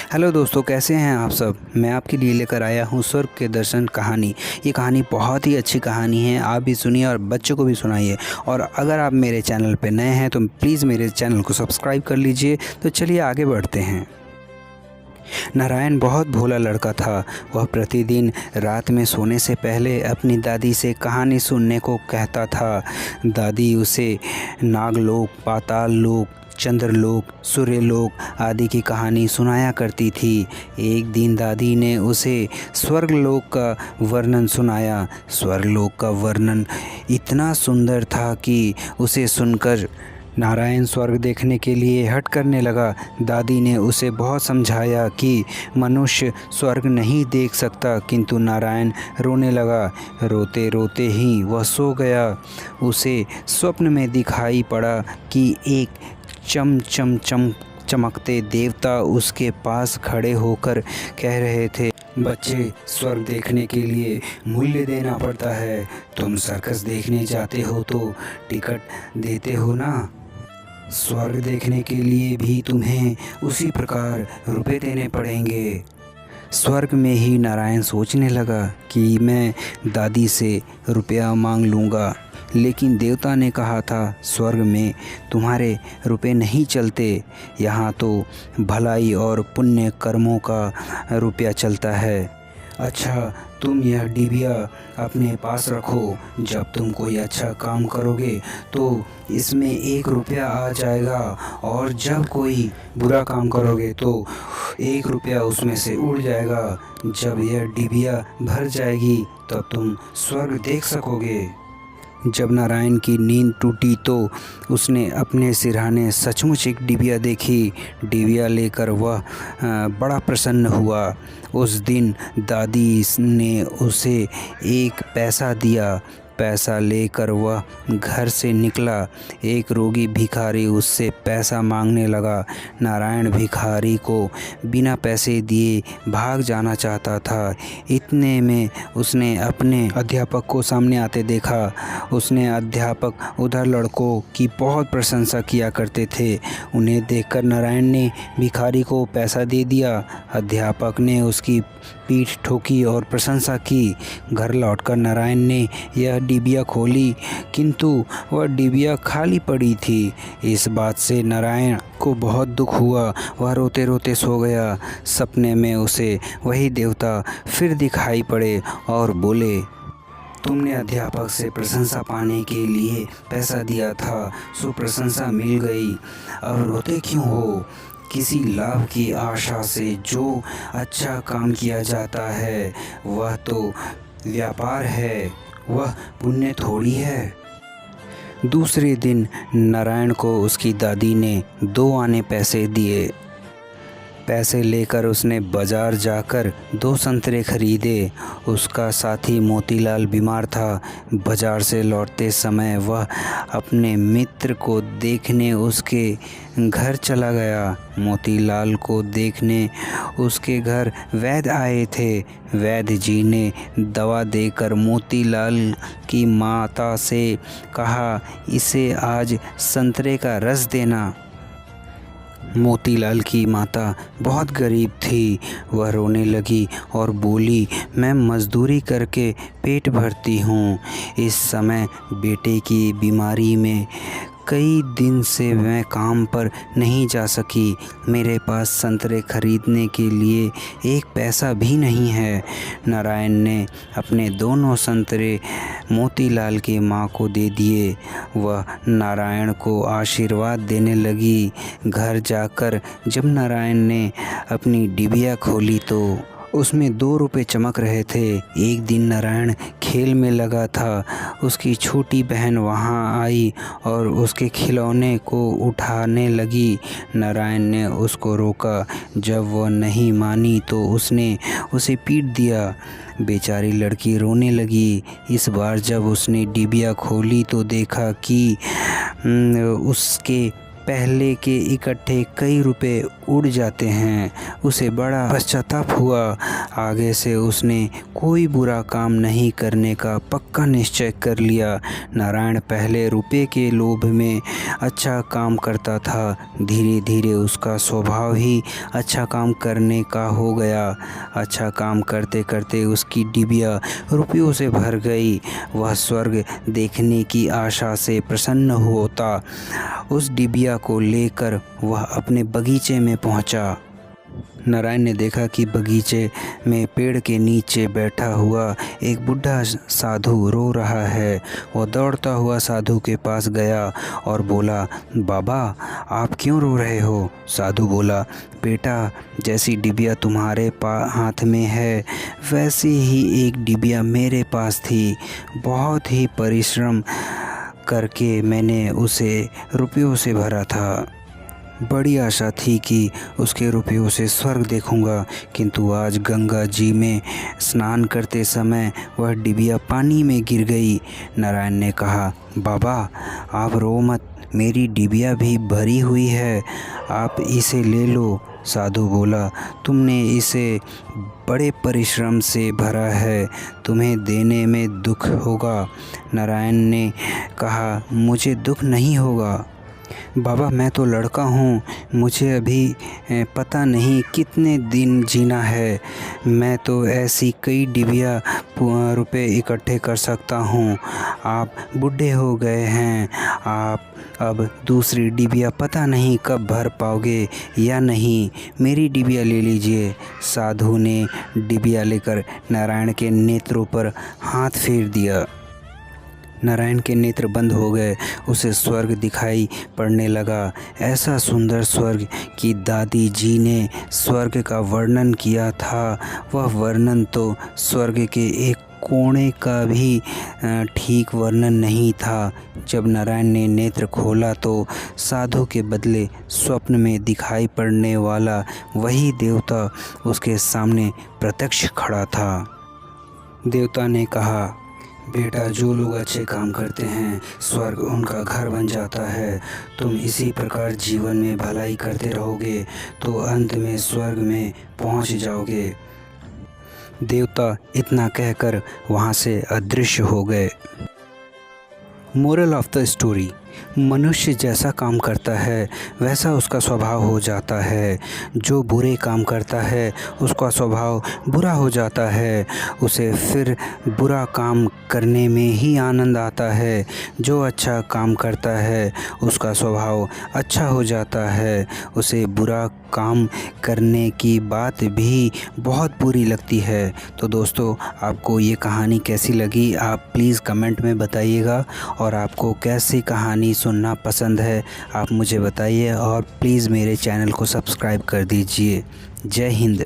Hello दोस्तों, कैसे हैं आप सब। मैं आपके लिए लेकर आया हूँ स्वर्ग के दर्शन कहानी। ये कहानी बहुत ही अच्छी कहानी है। आप भी सुनिए और बच्चों को भी सुनाइए। और अगर आप मेरे चैनल पर नए हैं तो प्लीज़ मेरे चैनल को सब्सक्राइब कर लीजिए। तो चलिए आगे बढ़ते हैं। नारायण बहुत भोला लड़का था। वह प्रतिदिन रात में सोने से पहले अपनी दादी से कहानी सुनने को कहता था। दादी उसे नागलोक, पाताल लोक, चंद्रलोक, सूर्यलोक आदि की कहानी सुनाया करती थी। एक दिन दादी ने उसे स्वर्गलोक का वर्णन सुनाया। स्वर्गलोक का वर्णन इतना सुंदर था कि उसे सुनकर नारायण स्वर्ग देखने के लिए हट करने लगा। दादी ने उसे बहुत समझाया कि मनुष्य स्वर्ग नहीं देख सकता, किंतु नारायण रोने लगा। रोते रोते ही वह सो गया। उसे स्वप्न में दिखाई पड़ा कि एक चमकते देवता उसके पास खड़े होकर कह रहे थे, बच्चे, स्वर्ग देखने के लिए मूल्य देना पड़ता है। तुम सर्कस देखने जाते हो तो टिकट देते हो ना। स्वर्ग देखने के लिए भी तुम्हें उसी प्रकार रुपए देने पड़ेंगे। स्वर्ग में ही नारायण सोचने लगा कि मैं दादी से रुपया मांग लूँगा, लेकिन देवता ने कहा था स्वर्ग में तुम्हारे रुपए नहीं चलते। यहाँ तो भलाई और पुण्य कर्मों का रुपया चलता है। अच्छा, तुम यह डिबिया अपने पास रखो। जब तुम कोई अच्छा काम करोगे तो इसमें 1 रुपया आ जाएगा, और जब कोई बुरा काम करोगे तो 1 रुपया उसमें से उड़ जाएगा। जब यह डिबिया भर जाएगी तब तुम स्वर्ग देख सकोगे। जब नारायण की नींद टूटी तो उसने अपने सिरहाने सचमुच एक डिबिया देखी। डिबिया लेकर वह बड़ा प्रसन्न हुआ। उस दिन दादी ने उसे 1 पैसा दिया। पैसा लेकर वह घर से निकला। एक रोगी भिखारी उससे पैसा मांगने लगा। नारायण भिखारी को बिना पैसे दिए भाग जाना चाहता था। इतने में उसने अपने अध्यापक को सामने आते देखा। उसने अध्यापक उधर लड़कों की बहुत प्रशंसा किया करते थे। उन्हें देखकर नारायण ने भिखारी को पैसा दे दिया। अध्यापक ने उसकी पीठ ठोकी और प्रशंसा की। घर लौटकर नारायण ने यह डिबिया खोली, किंतु वह डिबिया खाली पड़ी थी। इस बात से नारायण को बहुत दुख हुआ। वह रोते रोते सो गया। सपने में उसे वही देवता फिर दिखाई पड़े और बोले, तुमने अध्यापक से प्रशंसा पाने के लिए पैसा दिया था, सो प्रशंसा मिल गई। अब रोते क्यों हो। किसी लाभ की आशा से जो अच्छा काम किया जाता है वह तो व्यापार है, वह पुण्य थोड़ी है। दूसरे दिन नारायण को उसकी दादी ने 2 आने पैसे दिए। पैसे लेकर उसने बाजार जाकर 2 संतरे खरीदे। उसका साथी मोतीलाल बीमार था। बाजार से लौटते समय वह अपने मित्र को देखने उसके घर चला गया। मोतीलाल को देखने उसके घर वैद्य आए थे। वैद्य जी ने दवा देकर मोतीलाल की माता से कहा, इसे आज संतरे का रस देना। मोतीलाल की माता बहुत गरीब थी। वह रोने लगी और बोली, मैं मजदूरी करके पेट भरती हूँ। इस समय बेटे की बीमारी में कई दिन से मैं काम पर नहीं जा सकी। मेरे पास संतरे खरीदने के लिए 1 पैसा भी नहीं है। नारायण ने अपने दोनों संतरे मोतीलाल की माँ को दे दिए। वह नारायण को आशीर्वाद देने लगी। घर जाकर जब नारायण ने अपनी डिबिया खोली तो उसमें 2 रुपये चमक रहे थे। एक दिन नारायण खेल में लगा था। उसकी छोटी बहन वहां आई और उसके खिलौने को उठाने लगी। नारायण ने उसको रोका। जब वह नहीं मानी तो उसने उसे पीट दिया। बेचारी लड़की रोने लगी। इस बार जब उसने डिबिया खोली तो देखा कि उसके पहले के इकट्ठे कई रुपए उड़ जाते हैं। उसे बड़ा पश्चाताप हुआ। आगे से उसने कोई बुरा काम नहीं करने का पक्का निश्चय कर लिया। नारायण पहले रुपए के लोभ में अच्छा काम करता था। धीरे धीरे उसका स्वभाव ही अच्छा काम करने का हो गया। अच्छा काम करते करते उसकी डिबिया रुपयों से भर गई। वह स्वर्ग देखने की आशा से प्रसन्न होता। उस डिबिया को लेकर वह अपने बगीचे में पहुंचा। नारायण ने देखा कि बगीचे में पेड़ के नीचे बैठा हुआ एक बूढ़ा साधु रो रहा है। वह दौड़ता हुआ साधु के पास गया और बोला, बाबा आप क्यों रो रहे हो? साधु बोला, बेटा जैसी डिबिया तुम्हारे हाथ में है वैसी ही एक डिबिया मेरे पास थी। बहुत ही परिश्रम करके मैंने उसे रुपयों से भरा था। बड़ी आशा थी कि उसके रुपयों से स्वर्ग देखूंगा, किंतु आज गंगा जी में स्नान करते समय वह डिबिया पानी में गिर गई। नारायण ने कहा, बाबा आप रो मत, मेरी डिबिया भी भरी हुई है, आप इसे ले लो। साधु बोला, तुमने इसे बड़े परिश्रम से भरा है, तुम्हें देने में दुख होगा। नारायण ने कहा, मुझे दुख नहीं होगा बाबा, मैं तो लड़का हूँ, मुझे अभी पता नहीं कितने दिन जीना है। मैं तो ऐसी कई डिबिया रुपए इकट्ठे कर सकता हूँ। आप बूढ़े हो गए हैं, आप अब दूसरी डिबिया पता नहीं कब भर पाओगे या नहीं, मेरी डिबिया ले लीजिए। साधु ने डिबिया लेकर नारायण के नेत्रों पर हाथ फेर दिया। नारायण के नेत्र बंद हो गए। उसे स्वर्ग दिखाई पड़ने लगा। ऐसा सुंदर स्वर्ग कि दादी जी ने स्वर्ग का वर्णन किया था, वह वर्णन तो स्वर्ग के एक कोने का भी ठीक वर्णन नहीं था। जब नारायण ने नेत्र खोला तो साधु के बदले स्वप्न में दिखाई पड़ने वाला वही देवता उसके सामने प्रत्यक्ष खड़ा था। देवता ने कहा, बेटा जो लोग अच्छे काम करते हैं स्वर्ग उनका घर बन जाता है। तुम इसी प्रकार जीवन में भलाई करते रहोगे तो अंत में स्वर्ग में पहुंच जाओगे। देवता इतना कहकर वहां से अदृश्य हो गए। मोरल ऑफ द स्टोरी, मनुष्य जैसा काम करता है वैसा उसका स्वभाव हो जाता है। जो बुरे काम करता है उसका स्वभाव बुरा हो जाता है, उसे फिर बुरा काम करने में ही आनंद आता है। जो अच्छा काम करता है उसका स्वभाव अच्छा हो जाता है, उसे बुरा काम करने की बात भी बहुत बुरी लगती है। तो दोस्तों आपको ये कहानी कैसी लगी आप प्लीज़ कमेंट में बताइएगा, और आपको कैसी कहानी सुनना पसंद है आप मुझे बताइए, और प्लीज़ मेरे चैनल को सब्सक्राइब कर दीजिए। जय हिंद।